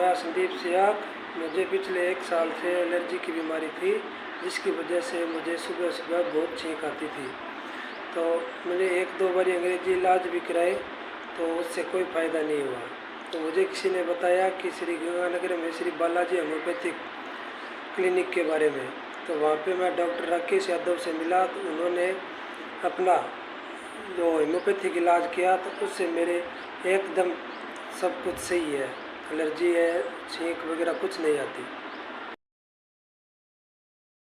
मैं संदीप सियाग। मुझे पिछले 1 साल से एलर्जी की बीमारी थी, जिसकी वजह से मुझे सुबह सुबह बहुत छींक आती थी। तो मैंने 1-2 बारी अंग्रेजी इलाज भी कराए, तो उससे कोई फ़ायदा नहीं हुआ। तो मुझे किसी ने बताया कि श्री गंगानगर में श्री बालाजी होम्योपैथिक क्लिनिक के बारे में। तो वहाँ पे मैं डॉक्टर राकेश यादव से मिला, तो उन्होंने अपना जो होम्योपैथिक इलाज किया, तो उससे मेरे एकदम सब कुछ सही है। एलर्जी है, छींक वगैरह कुछ नहीं आती।